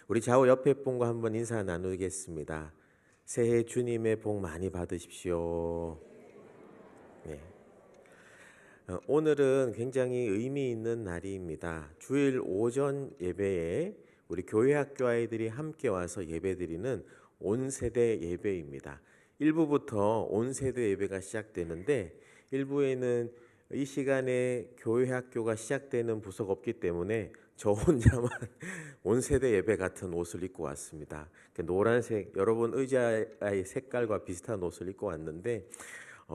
우리 좌우 옆에 분과 한번 인사 나누겠습니다. 새해 주님의 복 많이 받으십시오. 네. 오늘은 굉장히 의미 있는 날입니다. 주일 오전 예배에 우리 교회 학교 아이들이 함께 와서 예배드리는 온세대 예배입니다. 1부부터 온세대 예배가 시작되는데 1부에는 이 시간에 교회 학교가 시작되는 부서가 없기 때문에 저 혼자만 온세대 예배 같은 옷을 입고 왔습니다. 노란색, 여러분 의자의 색깔과 비슷한 옷을 입고 왔는데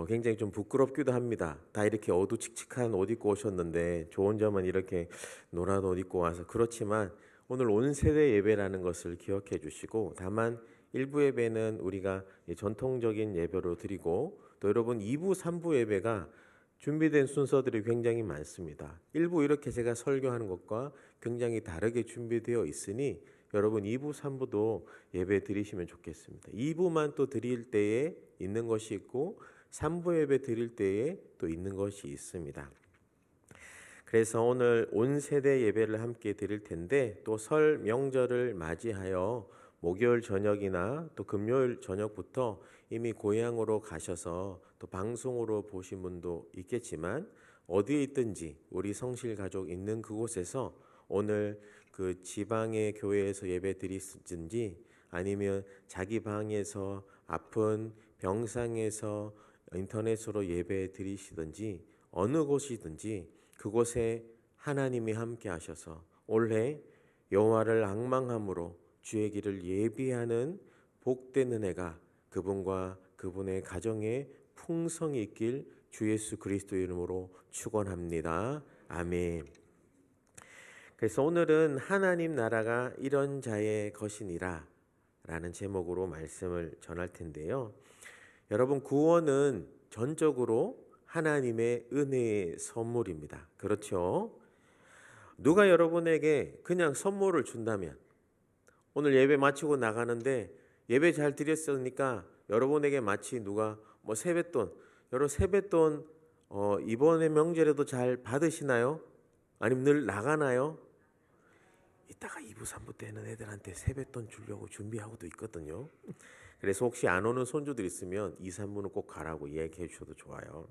굉장히 좀 부끄럽기도 합니다. 다 이렇게 어두칙칙한 옷 입고 오셨는데 저 혼자만 이렇게 노란 옷 입고 와서. 그렇지만 오늘 온세대 예배라는 것을 기억해 주시고, 다만 1부 예배는 우리가 전통적인 예배로 드리고, 또 여러분 2부, 3부 예배가 준비된 순서들이 굉장히 많습니다. 1부 이렇게 제가 설교하는 것과 굉장히 다르게 준비되어 있으니 여러분 2부, 3부도 예배 드리시면 좋겠습니다. 2부만 또 드릴 때에 있는 것이 있고 3부 예배 드릴 때에 또 있는 것이 있습니다. 그래서 오늘 온 세대 예배를 함께 드릴 텐데, 또 설 명절을 맞이하여 목요일 저녁이나 또 금요일 저녁부터 이미 고향으로 가셔서 또 방송으로 보신 분도 있겠지만, 어디에 있든지 우리 성실 가족 있는 그곳에서 오늘 그 지방의 교회에서 예배 드리든지, 아니면 자기 방에서 아픈 병상에서 인터넷으로 예배 드리시든지, 어느 곳이든지 그곳에 하나님이 함께 하셔서 올해 여호와를 앙망함으로 주의 길을 예비하는 복된 은혜가 그분과 그분의 가정에 풍성히 있길 주 예수 그리스도 이름으로 축원합니다. 아멘. 그래서 오늘은 하나님 나라가 이런 자의 것이니라 라는 제목으로 말씀을 전할 텐데요. 여러분, 구원은 전적으로 하나님의 은혜의 선물입니다. 그렇죠? 누가 여러분에게 그냥 선물을 준다면, 오늘 예배 마치고 나가는데 예배 잘 드렸으니까 여러분에게 마치 누가 세뱃돈, 여러분 세뱃돈 이번에 명절에도 잘 받으시나요? 아니면 늘 나가나요? 이따가 2부 3부 때는 애들한테 세뱃돈 주려고 준비하고도 있거든요. 그래서 혹시 안 오는 손주들 있으면 2, 3부는 꼭 가라고 이야기해 주셔도 좋아요.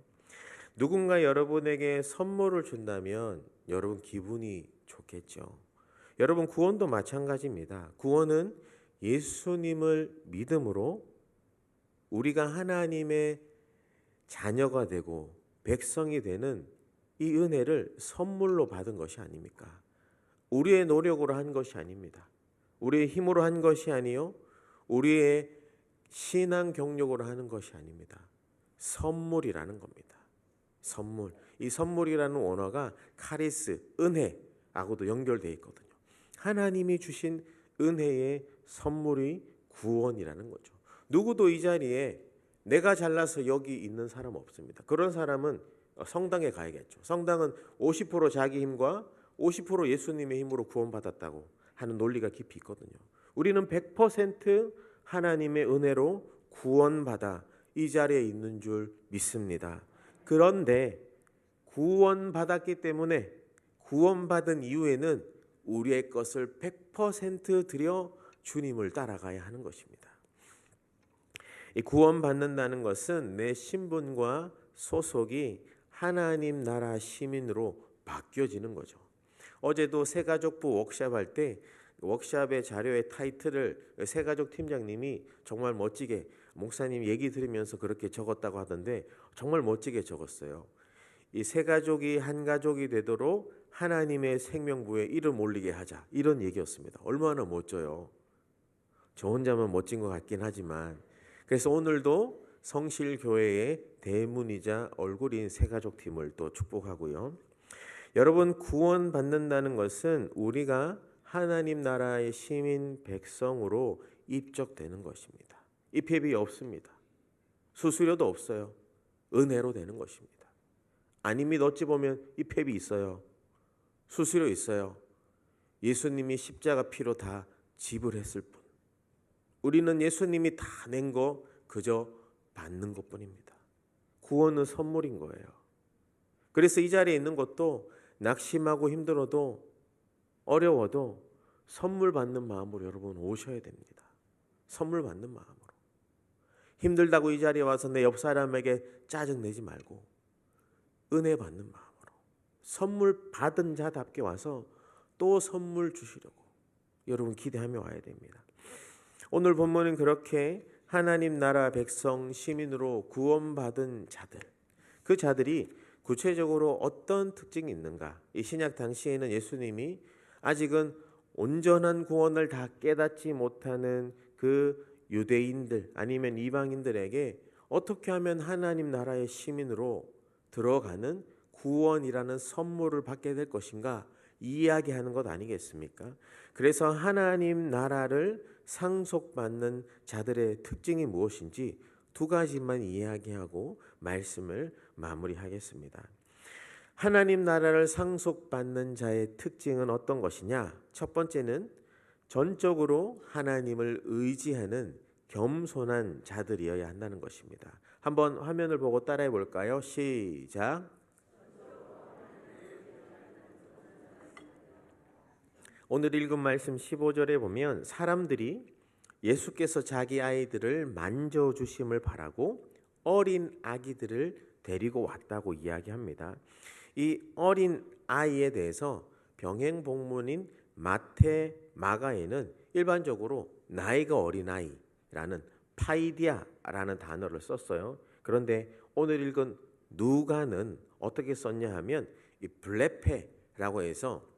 누군가 여러분에게 선물을 준다면 여러분 기분이 좋겠죠. 여러분, 구원도 마찬가지입니다. 구원은 예수님을 믿음으로 우리가 하나님의 자녀가 되고 백성이 되는 이 은혜를 선물로 받은 것이 아닙니까? 우리의 노력으로 한 것이 아닙니다. 우리의 힘으로 한 것이 아니요, 우리의 신앙 경력으로 하는 것이 아닙니다. 선물이라는 겁니다. 선물. 이 선물이라는 원어가 카리스, 은혜하고도 연결되어 있거든요. 하나님이 주신 은혜의 선물이 구원이라는 거죠. 누구도 이 자리에 내가 잘나서 여기 있는 사람 없습니다. 그런 사람은 성당에 가야겠죠. 성당은 50% 자기 힘과 50% 예수님의 힘으로 구원받았다고 하는 논리가 깊이 있거든요. 우리는 100% 하나님의 은혜로 구원받아 이 자리에 있는 줄 믿습니다. 그런데 구원받았기 때문에 구원받은 이후에는 우리의 것을 100% 드려 주님을 따라가야 하는 것입니다. 이 구원받는다는 것은 내 신분과 소속이 하나님 나라 시민으로 바뀌어지는 거죠. 어제도 새가족부 워크샵할 때 워크샵의 자료의 타이틀을 새가족 팀장님이 정말 멋지게, 목사님 얘기 들으면서 그렇게 적었다고 하던데 정말 멋지게 적었어요. 이 새가족이 한 가족이 되도록 하나님의 생명부에 이름 올리게 하자, 이런 얘기였습니다. 얼마나 멋져요. 저 혼자만 멋진 것 같긴 하지만, 그래서 오늘도 성실교회의 대문이자 얼굴인 새가족팀을 또 축복하고요. 여러분, 구원받는다는 것은 우리가 하나님 나라의 시민 백성으로 입적되는 것입니다. 입회비 없습니다. 수수료도 없어요. 은혜로 되는 것입니다. 아님이 어찌 보면 입회비 있어요. 수수료 있어요. 예수님이 십자가 피로 다 지불했을 뿐. 우리는 예수님이 다 낸 거 그저 받는 것뿐입니다. 구원은 선물인 거예요. 그래서 이 자리에 있는 것도 낙심하고 힘들어도 어려워도 선물 받는 마음으로 여러분 오셔야 됩니다. 선물 받는 마음으로. 힘들다고 이 자리에 와서 내 옆 사람에게 짜증내지 말고 은혜 받는 마음으로 선물 받은 자답게 와서 또 선물 주시려고 여러분 기대하며 와야 됩니다. 오늘 본문은 그렇게 하나님 나라 백성 시민으로 구원받은 자들, 그 자들이 구체적으로 어떤 특징이 있는가? 이 신약 당시에는 예수님이 아직은 온전한 구원을 다 깨닫지 못하는 그 유대인들 아니면 이방인들에게 어떻게 하면 하나님 나라의 시민으로 들어가는 구원이라는 선물을 받게 될 것인가 이야기하는 것 아니겠습니까? 그래서 하나님 나라를 상속받는 자들의 특징이 무엇인지 두 가지만 이야기하고 말씀을 마무리하겠습니다. 하나님 나라를 상속받는 자의 특징은 어떤 것이냐? 첫 번째는 전적으로 하나님을 의지하는 겸손한 자들이어야 한다는 것입니다. 한번 화면을 보고 따라해 볼까요? 시작. 오늘 읽은 말씀 15절에 보면 사람들이 예수께서 자기 아이들을 만져주심을 바라고 어린 아기들을 데리고 왔다고 이야기합니다. 이 어린 아이에 대해서 병행복문인 마태, 마가에는 일반적으로 나이가 어린아이라는 파이디아라는 단어를 썼어요. 그런데 오늘 읽은 누가는 어떻게 썼냐 하면 이 블레페라고 해서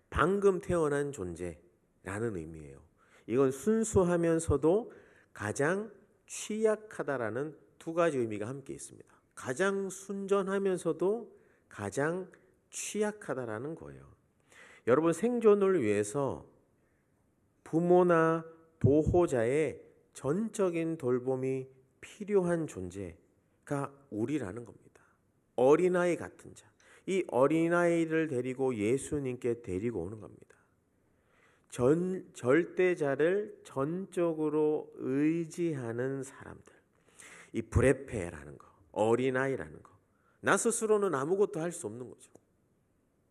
방금 태어난 존재라는 의미예요. 이건 순수하면서도 가장 취약하다라는 두 가지 의미가 함께 있습니다. 가장 순전하면서도 가장 취약하다라는 거예요. 여러분 생존을 위해서 부모나 보호자의 전적인 돌봄이 필요한 존재가 우리라는 겁니다. 어린아이 같은 자. 이 어린아이를 데리고 예수님께 데리고 오는 겁니다. 절대자를 전적으로 의지하는 사람들. 이 브레페라는 거, 어린아이라는 거. 나 스스로는 아무것도 할 수 없는 거죠.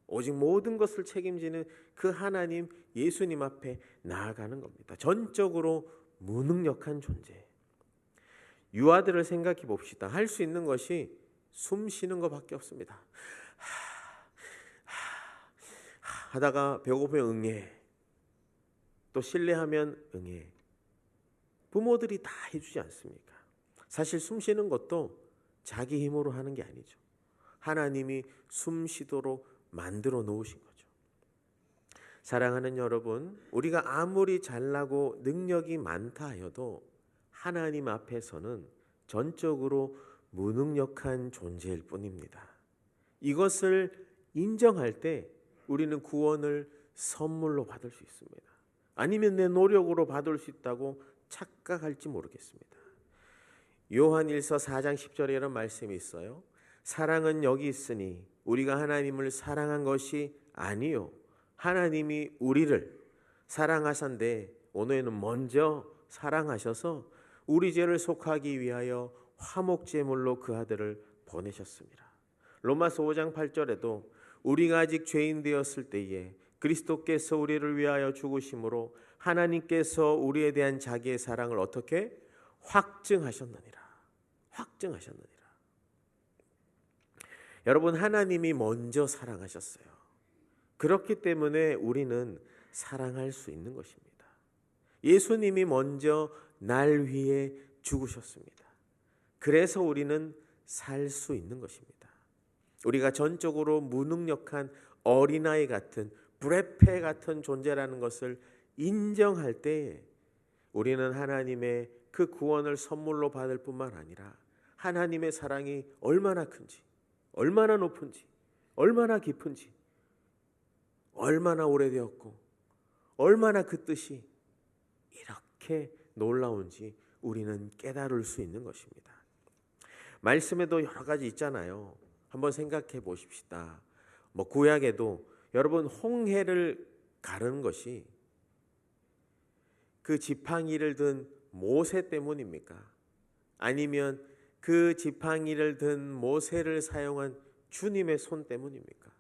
오직 모든 것을 책임지는 그 하나님 예수님 앞에 나아가는 겁니다. 전적으로 무능력한 존재. 유아들을 생각해 봅시다. 할 수 있는 것이 숨 쉬는 것밖에 없습니다. 하다가 배고프면 응애. 또 실례하면 응애. 부모들이 다 해주지 않습니까? 사실 숨 쉬는 것도 자기 힘으로 하는 게 아니죠. 하나님이 숨 쉬도록 만들어 놓으신 거죠. 사랑하는 여러분, 우리가 아무리 잘나고 능력이 많다 해도 하나님 앞에서는 전적으로 무능력한 존재일 뿐입니다. 이것을 인정할 때 우리는 구원을 선물로 받을 수 있습니다. 아니면 내 노력으로 받을 수 있다고 착각할지 모르겠습니다. 요한 1서 4장 10절에 이런 말씀이 있어요. 사랑은 여기 있으니 우리가 하나님을 사랑한 것이 아니요 하나님이 우리를 사랑하신데 오늘은 먼저 사랑하셔서 우리 죄를 속하기 위하여 화목제물로 그 아들을 보내셨습니다. 로마서 5장 8절에도 우리가 아직 죄인 되었을 때에 그리스도께서 우리를 위하여 죽으심으로 하나님께서 우리에 대한 자기의 사랑을 어떻게 확증하셨느니라. 확증하셨느니라. 여러분 하나님이 먼저 사랑하셨어요. 그렇기 때문에 우리는 사랑할 수 있는 것입니다. 예수님이 먼저 날 위해 죽으셨습니다. 그래서 우리는 살 수 있는 것입니다. 우리가 전적으로 무능력한 어린아이 같은 브레페 같은 존재라는 것을 인정할 때 우리는 하나님의 그 구원을 선물로 받을 뿐만 아니라 하나님의 사랑이 얼마나 큰지, 얼마나 높은지, 얼마나 깊은지, 얼마나 오래되었고 얼마나 그 뜻이 이렇게 놀라운지 우리는 깨달을 수 있는 것입니다. 말씀에도 여러 가지 있잖아요. 한번 생각해 보십시다. 구약에도 여러분 홍해를 가르는 것이 그 지팡이를 든 모세 때문입니까? 아니면 그 지팡이를 든 모세를 사용한 주님의 손 때문입니까?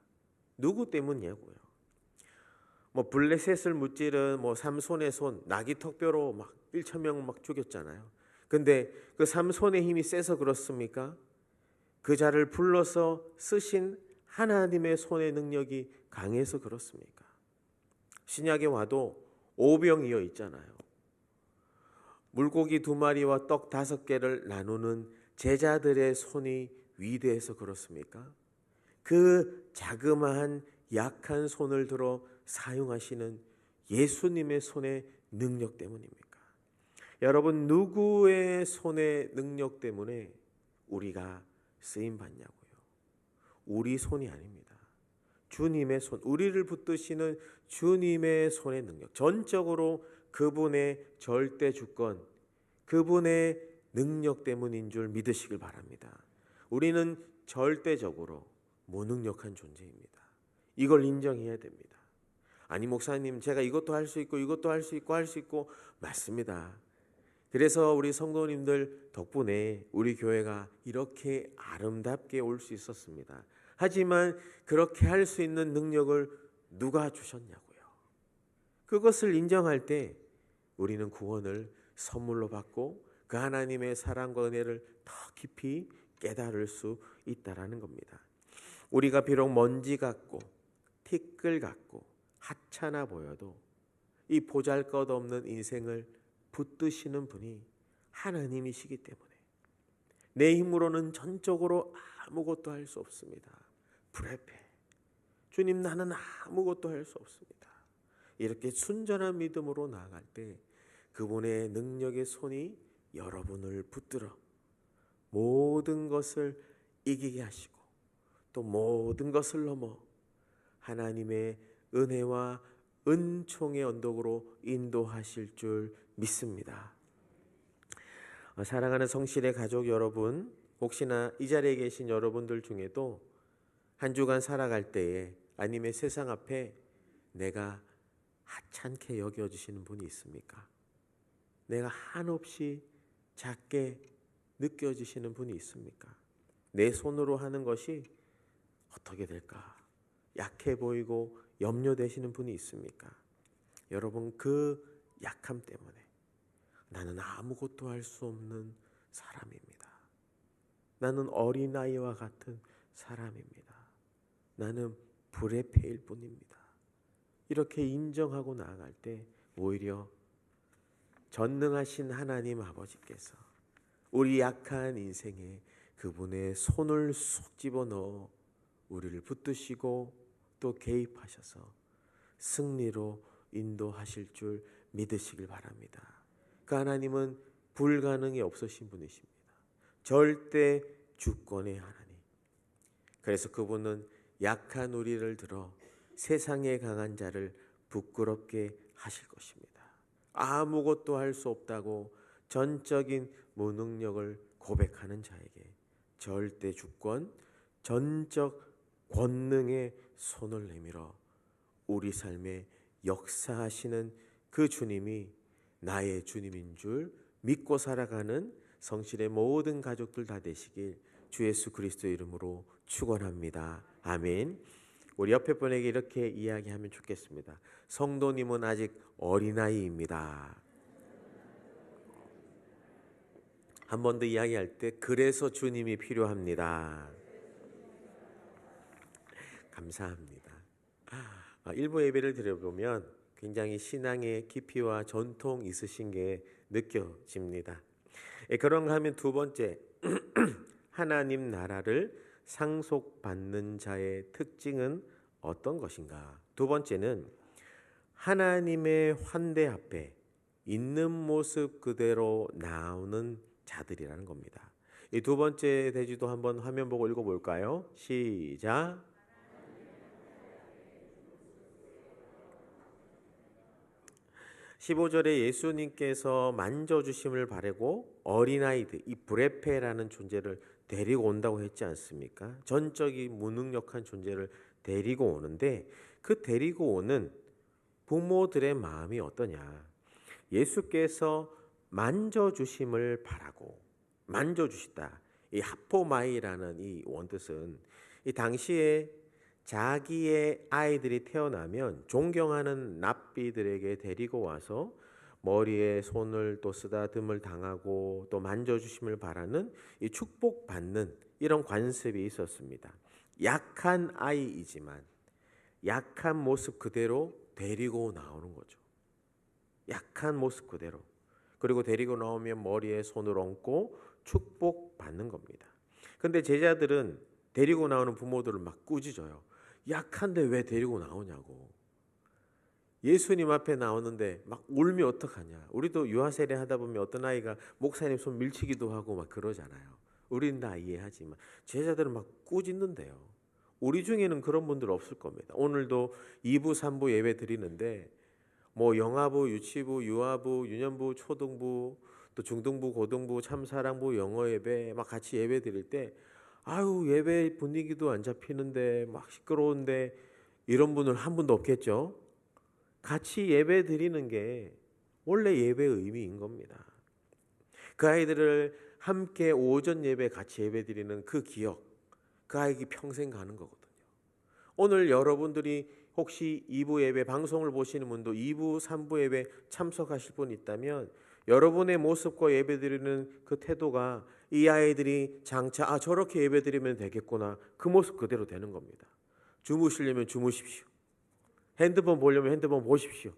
누구 때문이냐고요? 뭐 블레셋을 무찌른 뭐 삼손의 손, 나귀 턱뼈로 막 1,000명 막 죽였잖아요. 근데 그 삼손의 힘이 세서 그렇습니까? 그 자를 불러서 쓰신 하나님의 손의 능력이 강해서 그렇습니까? 신약에 와도 오병이어 있잖아요. 물고기 2마리와 떡 5개를 나누는 제자들의 손이 위대해서 그렇습니까? 그 자그마한 약한 손을 들어 사용하시는 예수님의 손의 능력 때문입니까? 여러분, 누구의 손의 능력 때문에 우리가 쓰임 받냐고요? 우리 손이 아닙니다. 주님의 손, 우리를 붙드시는 주님의 손의 능력, 전적으로 그분의 절대 주권, 그분의 능력 때문인 줄 믿으시길 바랍니다. 우리는 절대적으로 무능력한 존재입니다. 이걸 인정해야 됩니다. 아니 목사님, 제가 이것도 할 수 있고 이것도 할 수 있고 할 수 있고, 맞습니다. 그래서 우리 성도님들 덕분에 우리 교회가 이렇게 아름답게 올 수 있었습니다. 하지만 그렇게 할 수 있는 능력을 누가 주셨냐고요. 그것을 인정할 때 우리는 구원을 선물로 받고 그 하나님의 사랑과 은혜를 더 깊이 깨달을 수 있다라는 겁니다. 우리가 비록 먼지 같고 티끌 같고 하찮아 보여도 이 보잘것없는 인생을 붙드시는 분이 하나님이시기 때문에 내 힘으로는 전적으로 아무것도 할 수 없습니다. 불협해. 주님, 나는 아무것도 할 수 없습니다. 이렇게 순전한 믿음으로 나아갈 때 그분의 능력의 손이 여러분을 붙들어 모든 것을 이기게 하시고 또 모든 것을 넘어 하나님의 은혜와 은총의 언덕으로 인도하실 줄 믿습니다. 사랑하는 성실의 가족 여러분, 혹시나 이 자리에 계신 여러분들 중에도 한 주간 살아갈 때에 아니면 세상 앞에 내가 하찮게 여겨주시는 분이 있습니까? 내가 한없이 작게 느껴지시는 분이 있습니까? 내 손으로 하는 것이 어떻게 될까? 약해 보이고 염려되시는 분이 있습니까? 여러분, 그 약함 때문에 나는 아무것도 할 수 없는 사람입니다. 나는 어린아이와 같은 사람입니다. 나는 불의 패일 뿐입니다. 이렇게 인정하고 나아갈 때 오히려 전능하신 하나님 아버지께서 우리 약한 인생에 그분의 손을 쏙 집어넣어 우리를 붙드시고 또 개입하셔서 승리로 인도하실 줄 믿으시길 바랍니다. 그 하나님은 불가능이 없으신 분이십니다. 절대 주권의 하나님. 그래서 그분은 약한 우리를 들어 세상에 강한 자를 부끄럽게 하실 것입니다. 아무것도 할 수 없다고 전적인 무능력을 고백하는 자에게 절대 주권, 전적 권능의 손을 내밀어 우리 삶에 역사하시는 그 주님이 나의 주님인 줄 믿고 살아가는 성실의 모든 가족들 다 되시길 주 예수 그리스도의 이름으로 축원합니다. 아멘. 우리 옆에 분에게 이렇게 이야기하면 좋겠습니다. 성도님은 아직 어린아이입니다. 한 번 더 이야기할 때 그래서 주님이 필요합니다. 감사합니다. 일부 예배를 드려보면 굉장히 신앙의 깊이와 전통 있으신 게 느껴집니다. 그런가 하면 두 번째, 하나님 나라를 상속받는 자의 특징은 어떤 것인가? 두 번째는 하나님의 환대 앞에 있는 모습 그대로 나오는 자들이라는 겁니다. 이 두 번째 대지도 한번 화면 보고 읽어볼까요? 시작. 15절에 예수님께서 만져주심을 바라고 어린아이들, 이 브레페라는 존재를 데리고 온다고 했지 않습니까? 전적인 무능력한 존재를 데리고 오는데 그 데리고 오는 부모들의 마음이 어떠냐? 예수께서 만져주심을 바라고 만져주시다. 이 하포마이라는 이 원뜻은 이 당시에 자기의 아이들이 태어나면 존경하는 납비들에게 데리고 와서 머리에 손을 또 쓰다듬을 당하고 또 만져주심을 바라는 이 축복받는 이런 관습이 있었습니다. 약한 아이이지만 약한 모습 그대로 데리고 나오는 거죠. 약한 모습 그대로. 그리고 데리고 나오면 머리에 손을 얹고 축복받는 겁니다. 근데 제자들은 데리고 나오는 부모들을 막 꾸짖어요. 약한데 왜 데리고 나오냐고. 예수님 앞에 나오는데 막 울면 어떡하냐. 우리도 유아세례 하다 보면 어떤 아이가 목사님 손 밀치기도 하고 막 그러잖아요. 우린 다 이해하지만 제자들은 막 꾸짖는데요. 우리 중에는 그런 분들 없을 겁니다. 오늘도 2부, 3부 예배 드리는데 뭐 영아부, 유치부, 유아부, 유년부, 초등부, 또 중등부, 고등부, 참사랑부, 영어 예배 막 같이 예배 드릴 때 아유 예배 분위기도 안 잡히는데 막 시끄러운데 이런 분은 한 분도 없겠죠. 같이 예배 드리는 게 원래 예배의 의미인 겁니다. 그 아이들을 함께 오전 예배 같이 예배 드리는 그 기억, 그 아이에게 평생 가는 거거든요. 오늘 여러분들이 혹시 2부 예배 방송을 보시는 분도 2부, 3부 예배 참석하실 분 있다면 여러분의 모습과 예배 드리는 그 태도가 이 아이들이 장차 저렇게 예배 드리면 되겠구나 그 모습 그대로 되는 겁니다. 주무시려면 주무십시오. 핸드폰 보려면 핸드폰 보십시오.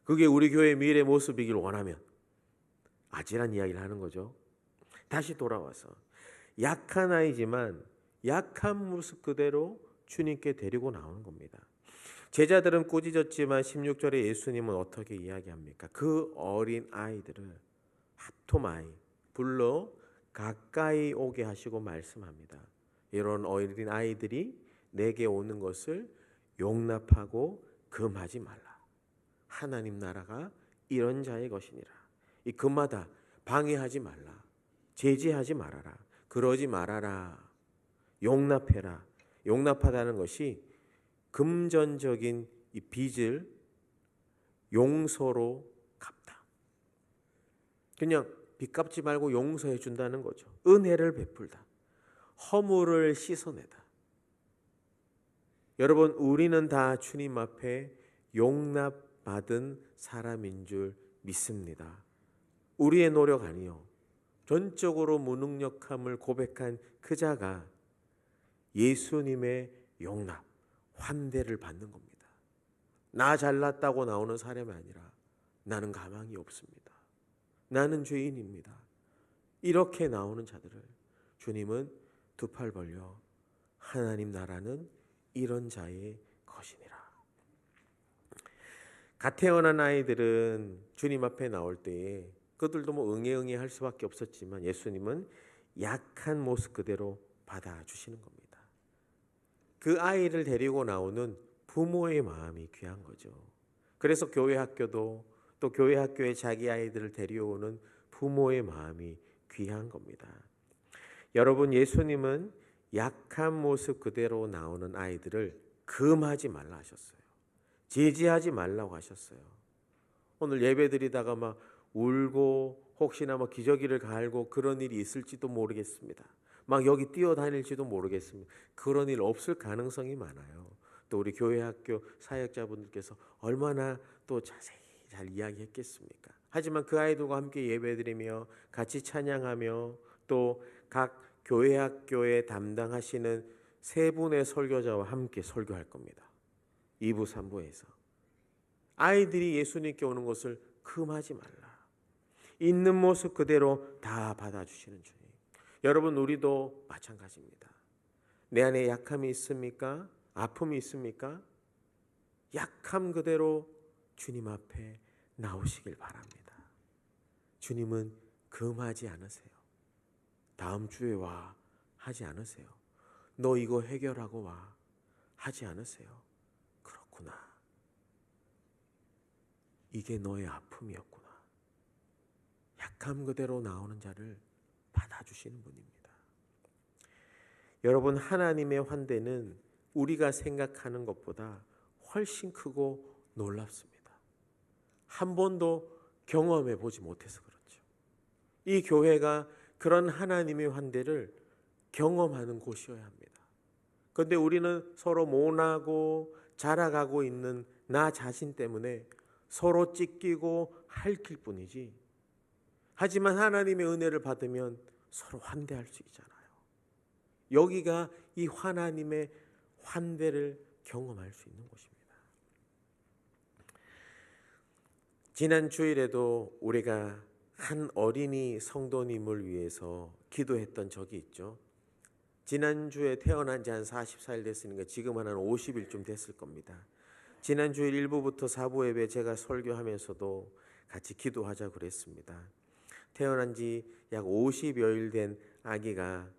그게 우리 교회의 미래 모습이길 원하면 아찔한 이야기를 하는 거죠. 다시 돌아와서 약한 아이지만 약한 모습 그대로 주님께 데리고 나오는 겁니다. 제자들은 꾸짖었지만 16절에 예수님은 어떻게 이야기합니까? 그 어린 아이들을 합토마이 불러 가까이 오게 하시고 말씀합니다. 이런 어린 아이들이 내게 오는 것을 용납하고 금하지 말라. 하나님 나라가 이런 자의 것이니라. 이 금하다 방해하지 말라. 제지하지 말아라. 그러지 말아라. 용납해라. 용납하다는 것이 금전적인 이 빚을 용서로 갚다. 그냥 빚 갚지 말고 용서해 준다는 거죠. 은혜를 베풀다. 허물을 씻어내다. 여러분 우리는 다 주님 앞에 용납받은 사람인 줄 믿습니다. 우리의 노력 아니요. 전적으로 무능력함을 고백한 그 자가 예수님의 용납, 환대를 받는 겁니다. 나 잘났다고 나오는 사람이 아니라 나는 가망이 없습니다. 나는 죄인입니다. 이렇게 나오는 자들을 주님은 두 팔 벌려 하나님 나라는 이런 자의 것이니라. 갓 태어난 아이들은 주님 앞에 나올 때에 그들도 뭐 응애응애 할 수밖에 없었지만 예수님은 약한 모습 그대로 받아주시는 겁니다. 그 아이를 데리고 나오는 부모의 마음이 귀한 거죠. 그래서 교회 학교도 또 교회 학교에 자기 아이들을 데려오는 부모의 마음이 귀한 겁니다. 여러분 예수님은 약한 모습 그대로 나오는 아이들을 금하지 말라 하셨어요. 제지하지 말라고 하셨어요. 오늘 예배 드리다가 막 울고 혹시나 막 기저귀를 갈고 그런 일이 있을지도 모르겠습니다. 막 여기 뛰어다닐지도 모르겠습니다. 그런 일 없을 가능성이 많아요. 또 우리 교회 학교 사역자분들께서 얼마나 또 자세히 잘 이야기했겠습니까? 하지만 그 아이들과 함께 예배드리며 같이 찬양하며 또 각 교회 학교에 담당하시는 세 분의 설교자와 함께 설교할 겁니다. 2부 3부에서 아이들이 예수님께 오는 것을 금하지 말라. 있는 모습 그대로 다 받아주시는 주님. 여러분 우리도 마찬가지입니다. 내 안에 약함이 있습니까? 아픔이 있습니까? 약함 그대로 주님 앞에 나오시길 바랍니다. 주님은 금하지 않으세요. 다음 주에 와 하지 않으세요. 너 이거 해결하고 와 하지 않으세요. 그렇구나. 이게 너의 아픔이었구나. 약함 그대로 나오는 자를 받아주시는 분입니다. 여러분 하나님의 환대는 우리가 생각하는 것보다 훨씬 크고 놀랍습니다. 한 번도 경험해 보지 못해서 그렇죠. 이 교회가 그런 하나님의 환대를 경험하는 곳이어야 합니다. 그런데 우리는 서로 모나고 자라가고 있는 나 자신 때문에 서로 찢기고 핥힐 뿐이지. 하지만 하나님의 은혜를 받으면 서로 환대할 수 있잖아요. 여기가 이 하나님의 환대를 경험할 수 있는 곳입니다. 지난 주일에도 우리가 한 어린이 성도님을 위해서 기도했던 적이 있죠. 지난주에 태어난 지 한 44일 됐으니까 지금은 한 50일쯤 됐을 겁니다. 지난 주일 1부부터 4부 예배 제가 설교하면서도 같이 기도하자 그랬습니다. 태어난 지 약 50여일 된 아기가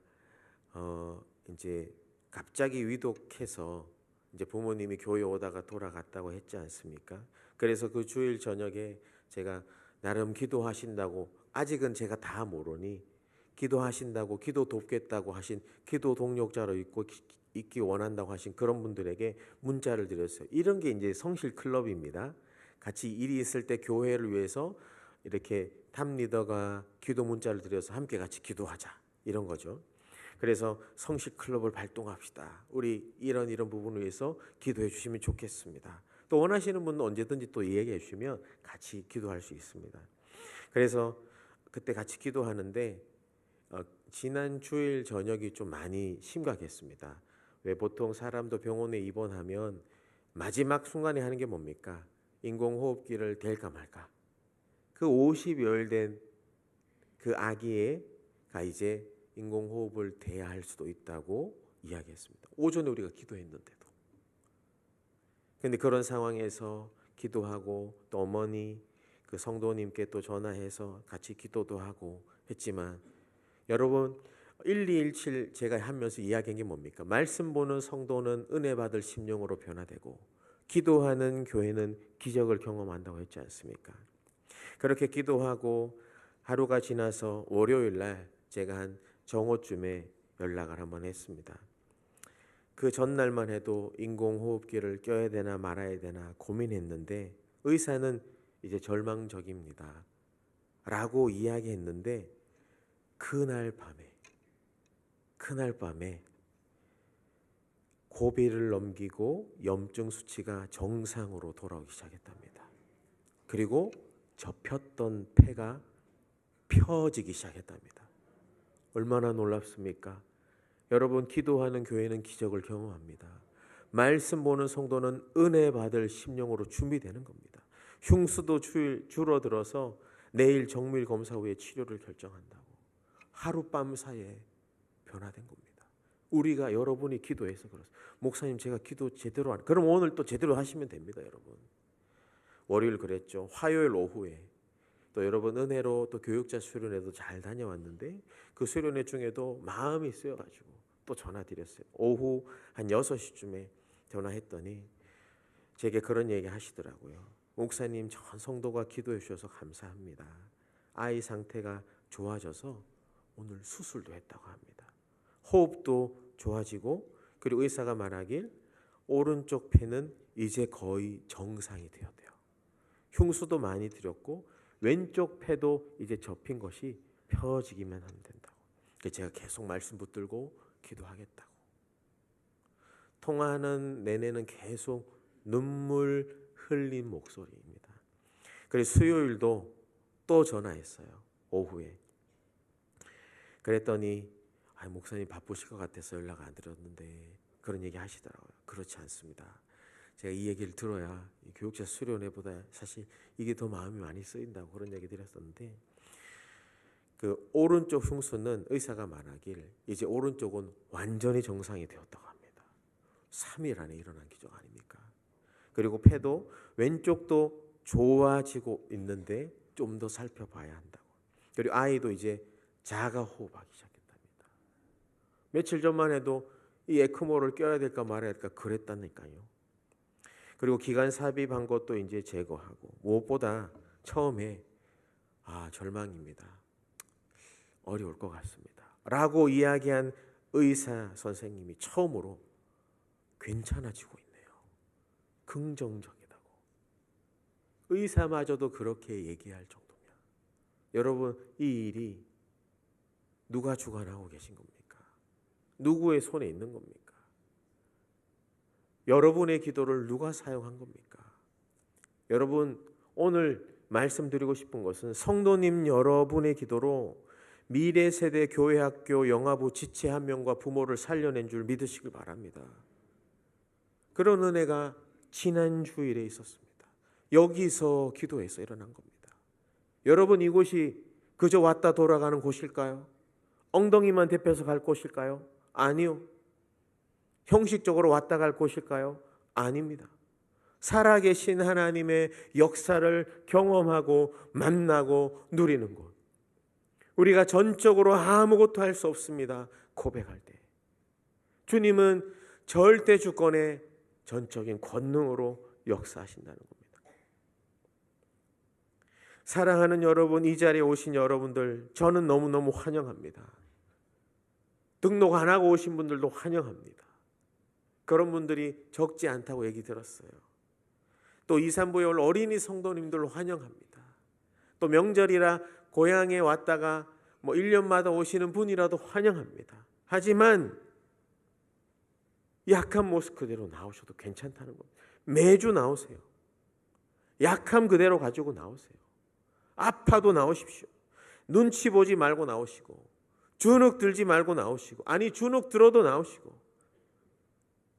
이제 갑자기 위독해서 이제 부모님이 교회 오다가 돌아갔다고 했지 않습니까? 그래서 그 주일 저녁에 제가 나름 기도하신다고, 아직은 제가 다 모르니 기도하신다고, 기도 돕겠다고 하신, 기도 동력자로 있기 원한다고 하신 그런 분들에게 문자를 드렸어요. 이런 게 이제 성실 클럽입니다. 같이 일이 있을 때 교회를 위해서 이렇게 탑 리더가 기도 문자를 드려서 함께 같이 기도하자, 이런 거죠. 그래서 성실 클럽을 발동합시다. 우리 이런 부분을 위해서 기도해 주시면 좋겠습니다. 또 원하시는 분은 언제든지 또 이야기해 주시면 같이 기도할 수 있습니다. 그래서 그때 같이 기도하는데 지난 주일 저녁이 좀 많이 심각했습니다. 왜 보통 사람도 병원에 입원하면 마지막 순간에 하는 게 뭡니까? 인공호흡기를 댈까 말까. 그 50여일 된 그 아기가 이제 인공호흡을 대야 할 수도 있다고 이야기했습니다. 오전에 우리가 기도했는데도. 그런데 그런 상황에서 기도하고 또 어머니 그 성도님께 또 전화해서 같이 기도도 하고 했지만, 여러분 1217 제가 하면서 이야기한 게 뭡니까? 말씀 보는 성도는 은혜 받을 심령으로 변화되고 기도하는 교회는 기적을 경험한다고 했지 않습니까? 그렇게 기도하고 하루가 지나서 월요일 날 제가 한 정오쯤에 연락을 한번 했습니다. 그 전날만 해도 인공호흡기를 껴야 되나 말아야 되나 고민했는데 의사는 이제 절망적입니다 라고 이야기했는데, 그날 밤에 고비를 넘기고 염증 수치가 정상으로 돌아오기 시작했답니다. 그리고 접혔던 폐가 펴지기 시작했답니다. 얼마나 놀랍습니까? 여러분, 기도하는 교회는 기적을 경험합니다. 말씀 보는 성도는 은혜 받을 심령으로 준비되는 겁니다. 흉수도 줄어들어서 내일 정밀 검사 후에 치료를 결정한다고. 하룻밤 사이에 변화된 겁니다. 우리가, 여러분이 기도해서 그렇습니다. 목사님 제가 기도 제대로 안, 그럼 오늘 또 제대로 하시면 됩니다. 여러분, 월요일 그랬죠. 화요일 오후에 또 여러분 은혜로 또 교육자 수련회도 잘 다녀왔는데 그 수련회 중에도 마음이 쓰여가지고 또 전화 드렸어요. 오후 한 6시쯤에 전화했더니 제게 그런 얘기 하시더라고요. 목사님, 전 성도가 기도해 주셔서 감사합니다. 아이 상태가 좋아져서 오늘 수술도 했다고 합니다. 호흡도 좋아지고, 그리고 의사가 말하길 오른쪽 폐는 이제 거의 정상이 되었대요. 흉수도 많이 드렸고 왼쪽 폐도 이제 접힌 것이 펴지기만 하면 된다고. 그래서 제가 계속 말씀 붙들고 기도하겠다고. 통화하는 내내는 계속 눈물 흘린 목소리입니다. 그래서 수요일도 또 전화했어요. 오후에. 그랬더니 목사님 바쁘실 것 같아서 연락 안 드렸는데, 그런 얘기 하시더라고요. 그렇지 않습니다. 제가 이 얘기를 들어야 교육자 수련회보다 사실 이게 더 마음이 많이 쓰인다고 그런 얘기 드렸었는데, 그 오른쪽 흉수는 의사가 말하길 이제 오른쪽은 완전히 정상이 되었다고 합니다. 3일 안에 일어난 기적 아닙니까? 그리고 폐도 왼쪽도 좋아지고 있는데 좀 더 살펴봐야 한다고. 그리고 아이도 이제 자가 호흡하기 시작했답니다. 며칠 전만 해도 이 에크모를 껴야 될까 말아야 될까 그랬다니까요. 그리고 기관 삽입한 것도 이제 제거하고, 무엇보다 처음에 절망입니다. 어려울 것 같습니다 라고 이야기한 의사 선생님이 처음으로 괜찮아지고 있네요. 긍정적이라고. 의사마저도 그렇게 얘기할 정도면, 여러분, 이 일이 누가 주관하고 계신 겁니까? 누구의 손에 있는 겁니까? 여러분의 기도를 누가 사용한 겁니까? 여러분, 오늘 말씀드리고 싶은 것은 성도님 여러분의 기도로 미래 세대 교회학교 영아부 지체 한 명과 부모를 살려낸 줄 믿으시길 바랍니다. 그런 은혜가 지난 주일에 있었습니다. 여기서 기도해서 일어난 겁니다. 여러분, 이곳이 그저 왔다 돌아가는 곳일까요? 엉덩이만 대표서 갈 곳일까요? 아니요. 형식적으로 왔다 갈 곳일까요? 아닙니다. 살아계신 하나님의 역사를 경험하고 만나고 누리는 곳. 우리가 전적으로 아무것도 할 수 없습니다. 고백할 때. 주님은 절대 주권의 전적인 권능으로 역사하신다는 겁니다. 사랑하는 여러분, 이 자리에 오신 여러분들, 저는 너무너무 환영합니다. 등록 안 하고 오신 분들도 환영합니다. 그런 분들이 적지 않다고 얘기 들었어요. 또 2, 3부에 올 어린이 성도님들 환영합니다. 또 명절이라 고향에 왔다가 1년마다 오시는 분이라도 환영합니다. 하지만 약한 모습 그대로 나오셔도 괜찮다는 겁니다. 매주 나오세요. 약함 그대로 가지고 나오세요. 아파도 나오십시오. 눈치 보지 말고 나오시고, 주눅 들지 말고 나오시고, 아니 주눅 들어도 나오시고,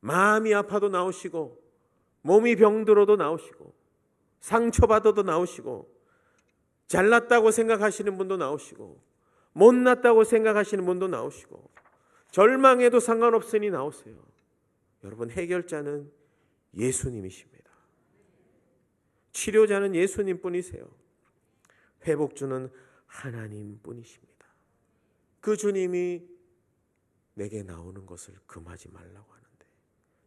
마음이 아파도 나오시고, 몸이 병들어도 나오시고, 상처받아도 나오시고, 잘났다고 생각하시는 분도 나오시고, 못났다고 생각하시는 분도 나오시고, 절망해도 상관없으니 나오세요. 여러분, 해결자는 예수님이십니다. 치료자는 예수님 뿐이세요. 회복주는 하나님 뿐이십니다. 그 주님이 내게 나오는 것을 금하지 말라고 하는데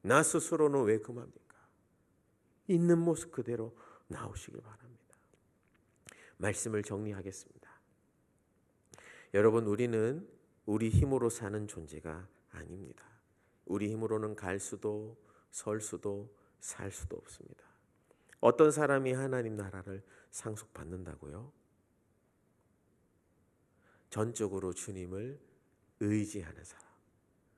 나 스스로는 왜 금합니까? 있는 모습 그대로 나오시길 바랍니다. 말씀을 정리하겠습니다. 여러분, 우리는 우리 힘으로 사는 존재가 아닙니다. 우리 힘으로는 갈 수도 설 수도 살 수도 없습니다. 어떤 사람이 하나님 나라를 상속받는다고요? 전적으로 주님을 의지하는 사람,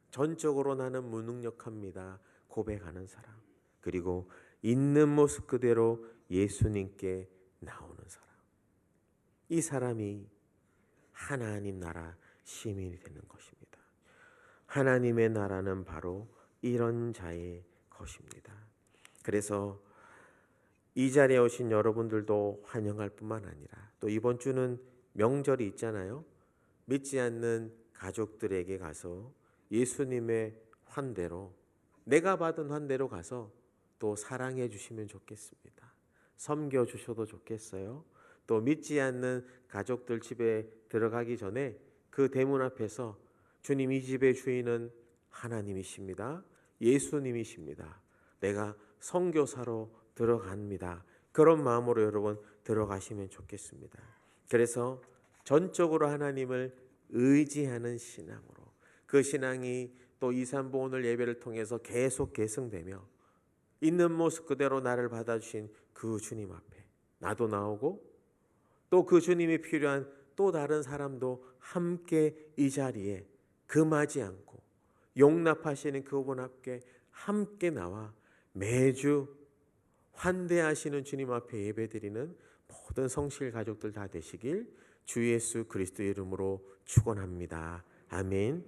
전적으로 나는 무능력합니다 고백하는 사람, 그리고 있는 모습 그대로 예수님께 나오는 사람, 이 사람이 하나님 나라 시민이 되는 것입니다. 하나님의 나라는 바로 이런 자의 것입니다. 그래서 이 자리에 오신 여러분들도 환영할 뿐만 아니라 또 이번 주는 명절이 있잖아요. 믿지 않는 가족들에게 가서 예수님의 환대로, 내가 받은 환대로 가서 또 사랑해 주시면 좋겠습니다. 섬겨 주셔도 좋겠어요. 또 믿지 않는 가족들 집에 들어가기 전에 그 대문 앞에서 주님, 이 집의 주인은 하나님이십니다. 예수님이십니다. 내가 선교사로 들어갑니다. 그런 마음으로 여러분 들어가시면 좋겠습니다. 그래서 전적으로 하나님을 의지하는 신앙으로, 그 신앙이 또 2, 3부 오늘 예배를 통해서 계속 계승되며 있는 모습 그대로 나를 받아주신 그 주님 앞에 나도 나오고 또 그 주님이 필요한 또 다른 사람도 함께 이 자리에 금하지 않고 용납하시는 그분 앞에 함께 나와 매주 환대하시는 주님 앞에 예배드리는 모든 성실 가족들 다 되시길 주 예수 그리스도의 이름으로 축원합니다. 아멘.